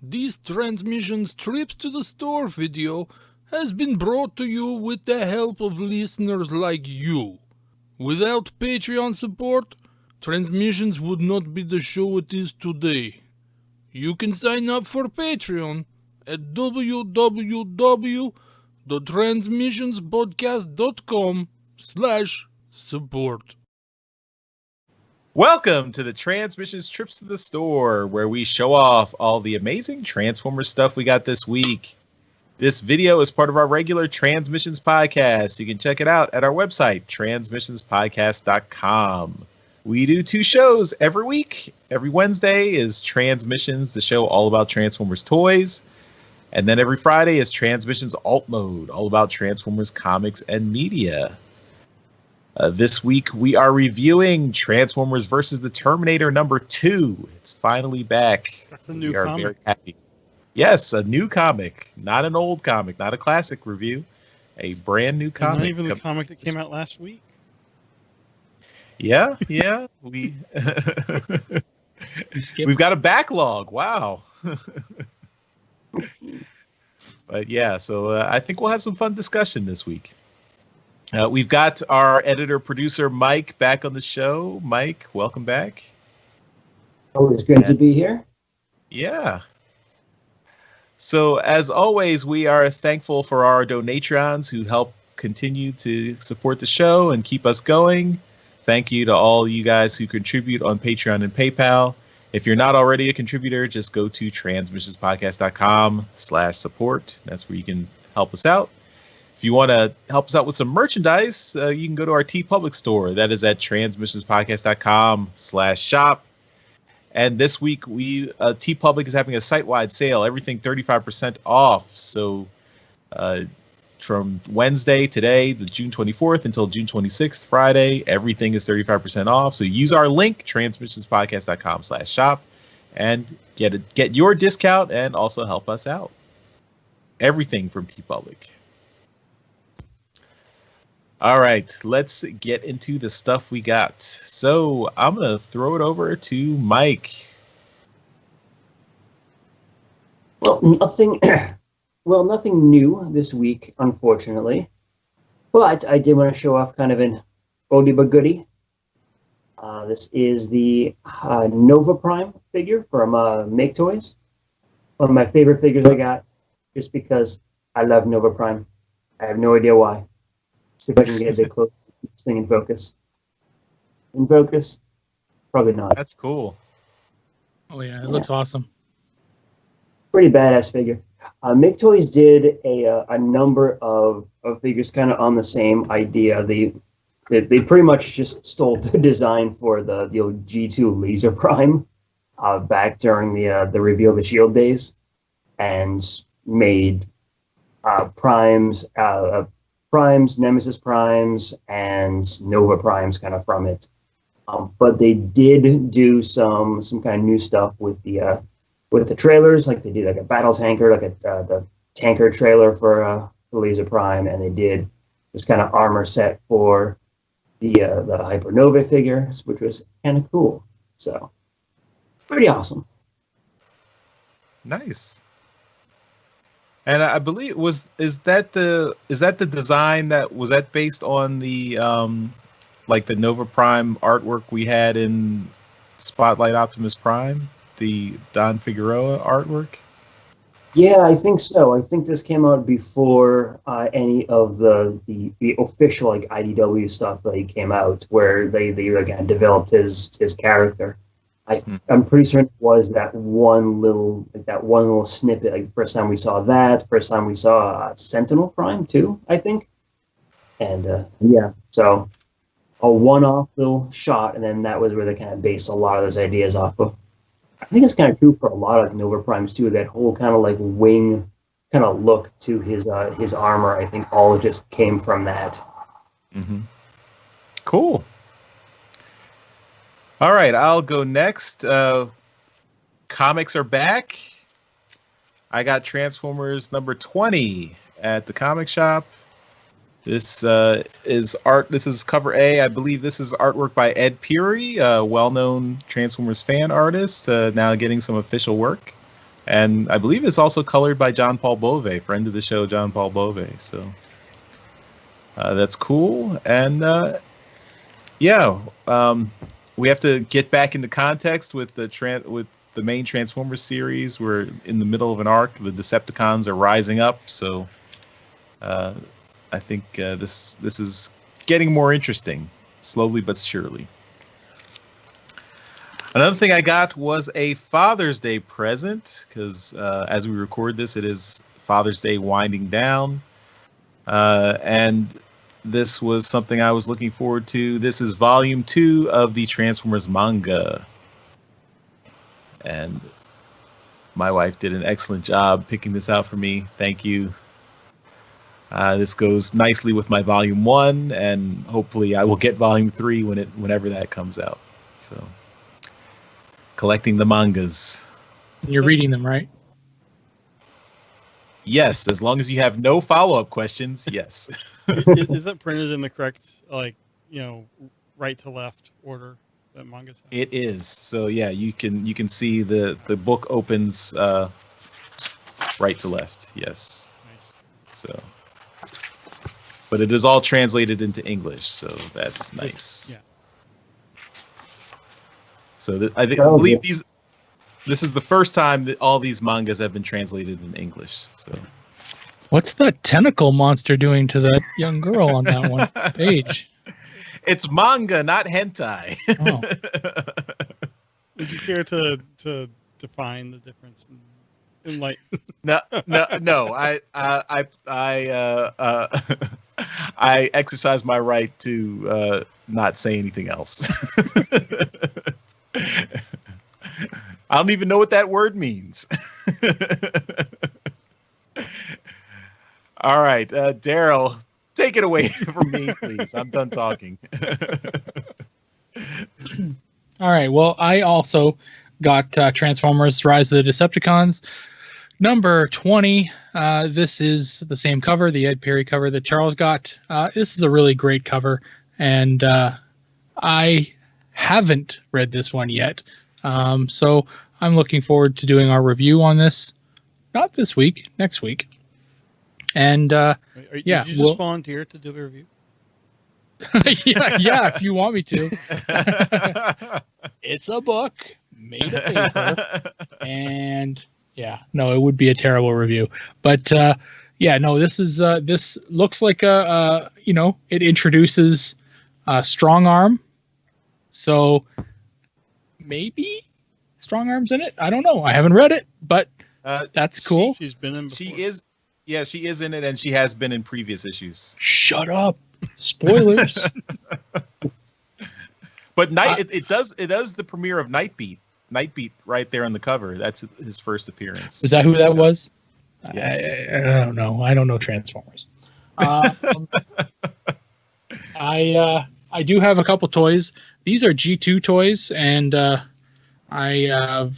This Transmissions Trips to the Store video has been brought to you with the help of listeners like you. Without Patreon support, Transmissions would not be the show it is today. You can sign up for Patreon at www.transmissionspodcast.com/support. Welcome to the Transmissions Trips to the Store, where we show off all the amazing Transformers stuff we got this week. This video is part of our regular Transmissions podcast. You can check it out at our website, transmissionspodcast.com. We do 2 shows every week. Every Wednesday is Transmissions, the show all about Transformers toys. And then every Friday is Transmissions Alt Mode, all about Transformers comics and media. This week, we are reviewing Transformers vs. the Terminator #2. It's finally back. That's a new we are comic. very happy. Yes, a new comic. Not an old comic, not a classic review. A brand new comic. Not even the comic that came out last week. Yeah. We've got a backlog. Wow. But yeah, so I think we'll have some fun discussion this week. We've got our editor-producer, Mike, back on the show. Mike, welcome back. Always good to be here. Yeah. So, as always, we are thankful for our donatrons who help continue to support the show and keep us going. Thank you to all you guys who contribute on Patreon and PayPal. If you're not already a contributor, just go to transmissionspodcast.com/support. That's where you can help us out. If you want to help us out with some merchandise, you can go to our TeePublic store. That is at transmissionspodcast.com/shop. And this week, TeePublic is having a site-wide sale, everything 35% off. So from Wednesday, today, the June 24th, until June 26th, Friday, everything is 35% off. So use our link, transmissionspodcast.com/shop, and get your discount and also help us out. Everything from TeePublic. All right, let's get into the stuff we got. So I'm going to throw it over to Mike. Well, nothing new this week, unfortunately. But I did want to show off kind of an oldie but goodie. This is the Nova Prime figure from Make Toys. One of my favorite figures I got, just because I love Nova Prime. I have no idea why. See if I can get a bit close to this thing in focus. In focus? Probably not. That's cool. Oh yeah, it looks awesome. Pretty badass figure. Make Toys did a number of figures kind of on the same idea. They pretty much just stole the design for the old G2 Laser Prime back during the reveal of the Shield days, and made Primes, Nemesis Primes, and Nova Primes kind of from it. But they did do some kind of new stuff with the trailers. Like they did like a battle tanker, like the tanker trailer for the Laser Prime, and they did this kind of armor set for the Hypernova figure, which was kind of cool. So pretty awesome. Nice. And I believe is that the design that was based on the like the Nova Prime artwork we had in Spotlight Optimus Prime, the Don Figueroa artwork? Yeah, I think so. I think this came out before any of the official like IDW stuff that came out, where they again developed his character. I'm pretty certain it was that one little snippet. Like the first time we saw that, first time we saw Sentinel Prime too, I think. And yeah, so a one-off little shot, and then that was where they kind of based a lot of those ideas off of. I think it's kind of true for a lot of Nova Primes too. That whole kind of like wing kind of look to his armor, I think all just came from that. Mm-hmm. Cool. All right, I'll go next. Comics are back. I got Transformers #20 at the comic shop. This is art. This is cover A. I believe this is artwork by Ed Peary, a well-known Transformers fan artist, now getting some official work. And I believe it's also colored by John Paul Bove, friend of the show, John Paul Bove. So that's cool. And we have to get back into context with the main Transformers series. We're in the middle of an arc. The Decepticons are rising up, so I think this is getting more interesting, slowly but surely. Another thing I got was a Father's Day present, because as we record this, it is Father's Day winding down. And this was something I was looking forward to. This is Volume 2 of the Transformers manga. And my wife did an excellent job picking this out for me. Thank you. This goes nicely with my Volume 1, and hopefully I will get Volume 3 whenever that comes out. So, collecting the mangas. You're reading them, right? Yes, as long as you have no follow-up questions, yes. Is that printed in the correct, right to left order that mangas have? It is. So yeah, you can see the book opens right to left. Yes. Nice. So, but it is all translated into English, so that's nice. Yeah. So I believe this is the first time that all these mangas have been translated in English. So, What's that tentacle monster doing to that young girl on that one page? it's manga, not hentai. Oh. Would you care to define the difference in light? No. I exercise my right to not say anything else. I don't even know what that word means. All right, Darryl, take it away from me, please. I'm done talking. All right. Well, I also got Transformers: Rise of the Decepticons, number 20. This is the same cover, the Ed Perry cover that Charles got. This is a really great cover, and I haven't read this one yet. So I'm looking forward to doing our review on this. Not this week, next week. And Did you just volunteer to do the review? yeah, if you want me to. It's a book made of paper, and it would be a terrible review. But this is this looks like it introduces Strong Arm, so maybe Strong Arm's in it. I don't know. I haven't read it, but that's cool. She's been in before. She is in it, and she has been in previous issues. Shut up. Spoilers. But it does the premiere of Nightbeat. Nightbeat right there on the cover. That's his first appearance. Is that who that was? Yes. I don't know. I don't know Transformers. I do have a couple toys. These are G2 toys, and I have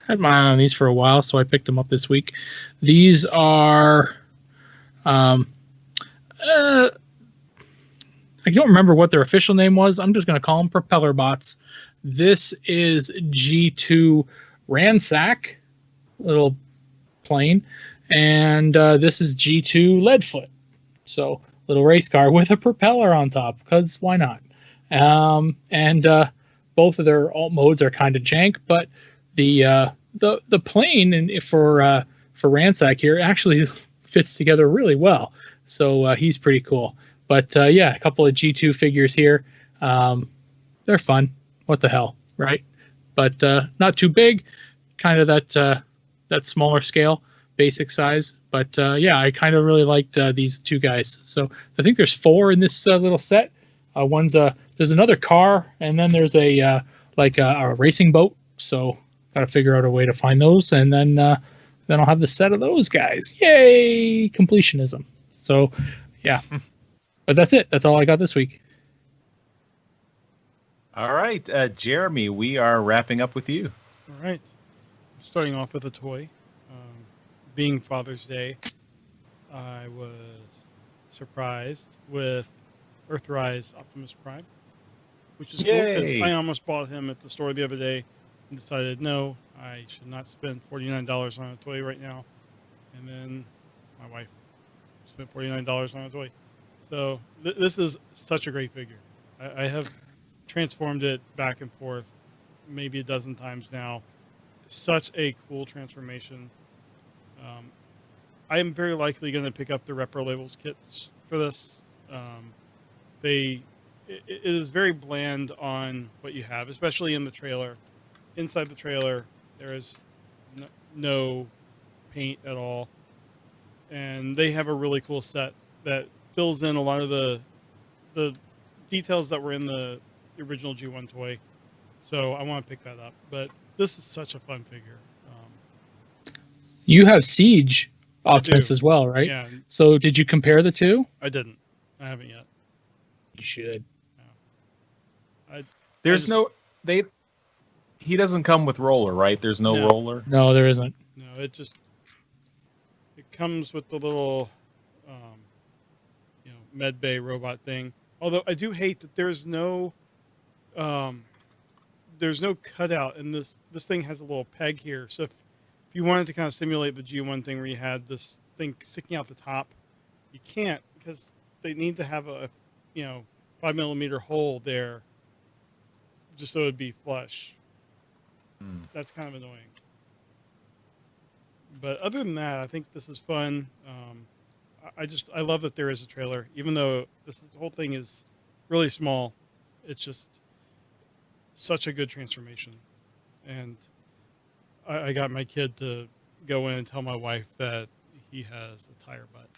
had my eye on these for a while, so I picked them up this week. These are I don't remember what their official name was. I'm just going to call them Propeller Bots. This is G2 Ransack, little plane, and this is G2 Leadfoot. So little race car with a propeller on top, because why not? And both of their alt modes are kind of jank, but the plane and for Ransack here actually fits together really well. So he's pretty cool. But a couple of G2 figures here. They're fun. What the hell, right? But not too big. Kind of that smaller scale, basic size. But I kind of really liked these two guys. So I think there's 4 in this little set. There's another car, and then there's a racing boat. So got to figure out a way to find those, and then I'll have the set of those guys. Yay, completionism. So yeah. But that's it. That's all I got this week. All right, Jeremy, we are wrapping up with you. All right. Starting off with a toy. Being Father's Day, I was surprised with Earthrise Optimus Prime, which is cool because I almost bought him at the store the other day and decided, no, I should not spend $49 on a toy right now. And then my wife spent $49 on a toy. So this is such a great figure. I have transformed it back and forth maybe a dozen times now. Such a cool transformation. I am very likely going to pick up the Repro Labels kits for this. It is very bland on what you have, especially in the trailer. Inside the trailer, there is no paint at all. And they have a really cool set that fills in a lot of the details that were in the original G1 toy. So I want to pick that up. But this is such a fun figure. You have Siege I Optimus do. as well, right? Yeah, So did you compare the two? I didn't. I haven't yet. You should. There's he doesn't come with roller, right? There's no No. roller. No, there isn't. No, it comes with the little, med bay robot thing. Although I do hate that there's no cutout, and this thing has a little peg here. So if you wanted to kind of simulate the G1 thing where you had this thing sticking out the top, you can't because they need to have a 5mm hole there just so it'd be flush. That's kind of annoying. But other than that, I think this is fun. I love that there is a trailer, even though the whole thing is really small. It's just such a good transformation. And I got my kid to go in and tell my wife that he has a tire butt.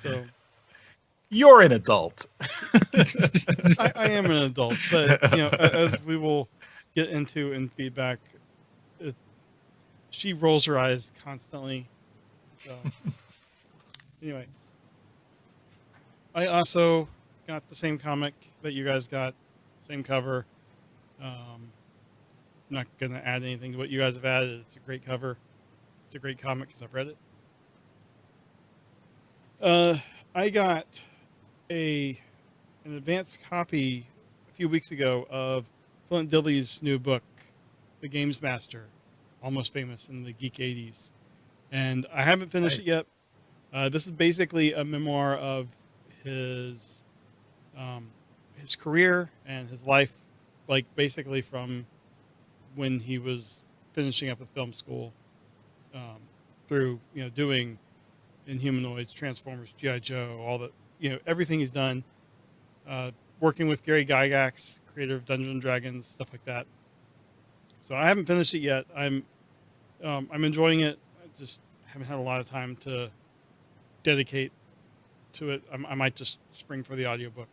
So You're an adult. I am an adult, but as we will get into in feedback, she rolls her eyes constantly. So anyway, I also got the same comic that you guys got, same cover. Not gonna add anything to what you guys have added. It's a great cover. It's a great comic because I've read it. I got an advanced copy a few weeks ago of Flint Dille's new book, The Games Master, Almost Famous in the Geek 80s. And I haven't finished it yet. This is basically a memoir of his career and his life, like basically from when he was finishing up at film school through, doing Inhumanoids, Transformers, G.I. Joe, all the, everything he's done, working with Gary Gygax, creator of Dungeons and Dragons, stuff like that. So I haven't finished it yet. I'm enjoying it. I just haven't had a lot of time to dedicate to it. I might just spring for the audiobook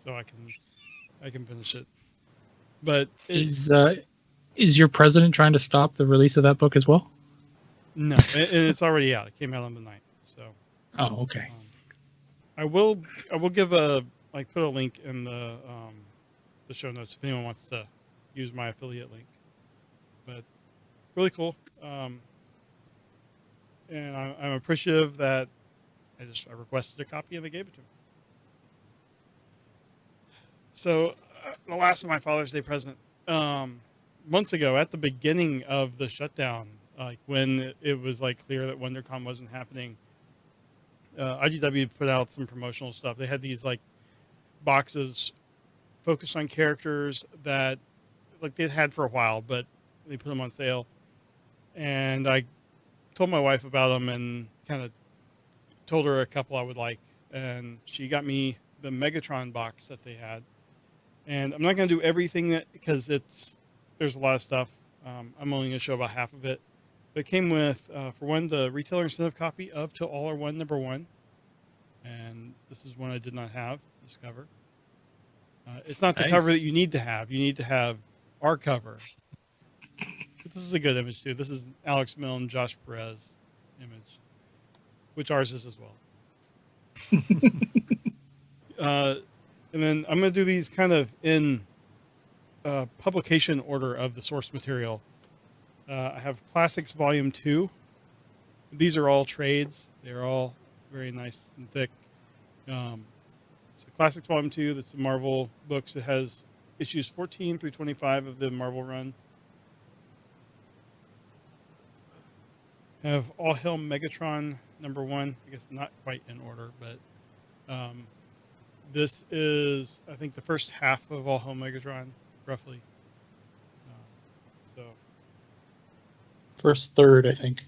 so I can finish it. But Is your president trying to stop the release of that book as well? No, and it's already out. It came out on the 9th. So. Oh, okay. I will give put a link in the show notes if anyone wants to use my affiliate link. But really cool. And I'm appreciative that I requested a copy and they gave it to me. So the last of my Father's Day present, months ago at the beginning of the shutdown, like when it was clear that WonderCon wasn't happening, IDW put out some promotional stuff. They had these boxes focused on characters that they'd had for a while, but they put them on sale. And I told my wife about them and kind of told her a couple I would like. And she got me the Megatron box that they had. And I'm not going to do everything because there's a lot of stuff. I'm only going to show about half of it. But it came with, for one, the retailer incentive copy of To All Are One #1. And this is one I did not have, this cover. It's not the cover that you need to have. You need to have our cover. But this is a good image, too. This is Alex Milne, Josh Perez image, which ours is as well. And then I'm going to do these kind of in publication order of the source material. I have Classics Volume 2. These are all trades. They're all very nice and thick. So Classics Volume 2, that's the Marvel books. It has issues 14 through 25 of the Marvel run. Have All Hail Megatron #1. I guess not quite in order, but this is, I think, the first half of All Hail Megatron, roughly. So First third, I think.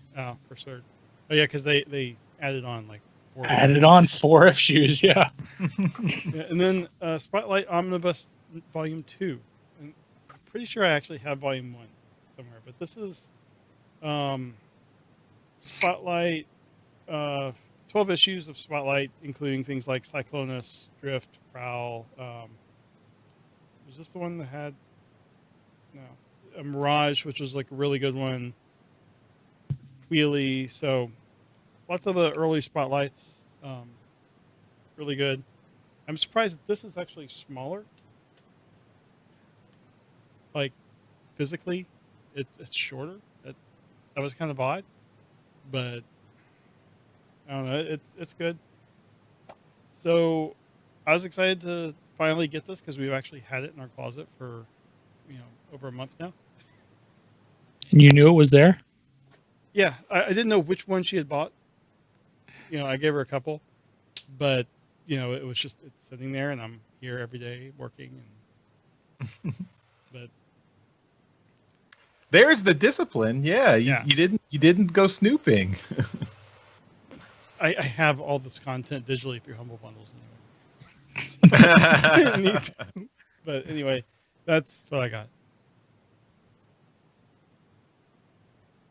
First third. Oh yeah, because they added on like 4. Added on 4 issues, yeah. Yeah, and then Spotlight Omnibus Volume 2. And I'm pretty sure I actually have Volume 1 somewhere, but this is Spotlight, 12 issues of Spotlight, including things like Cyclonus, Drift, Prowl. Was this the one that had a Mirage, which was like a really good one? Wheelie. So lots of the early Spotlights. Really good. I'm surprised that this is actually smaller. Like physically, it's shorter. That was kind of odd, but I don't know. It's good. So I was excited to finally get this because we've actually had it in our closet for over a month now. And you knew it was there? Yeah, I didn't know which one she had bought. I gave her a couple, but it was just it's sitting there, and I'm here every day working. But There's the discipline. Yeah, you didn't go snooping. I have all this content digitally through Humble Bundles anyway. So I didn't need to. But anyway, that's what I got.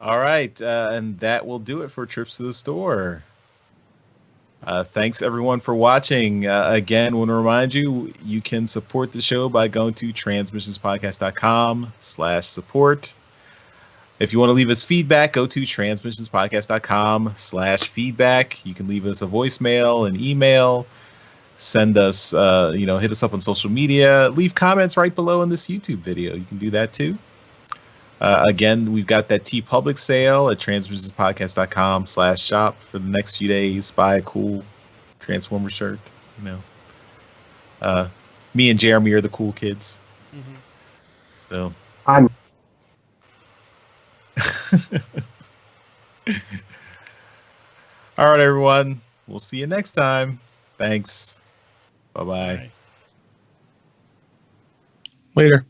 All right, and that will do it for Trips to the Store. Thanks everyone for watching. Again, I want to remind you, you can support the show by going to transmissionspodcast.com/support. If you want to leave us feedback, go to transmissionspodcast.com/feedback. You can leave us a voicemail, an email, send us, hit us up on social media, leave comments right below in this YouTube video. You can do that too. Again, we've got that TeePublic sale at transmissionspodcast.com/shop for the next few days. Buy a cool Transformer shirt. Me and Jeremy are the cool kids. Mm-hmm. So I'm all right, everyone. We'll see you next time. Thanks. Bye-bye. Bye. Later.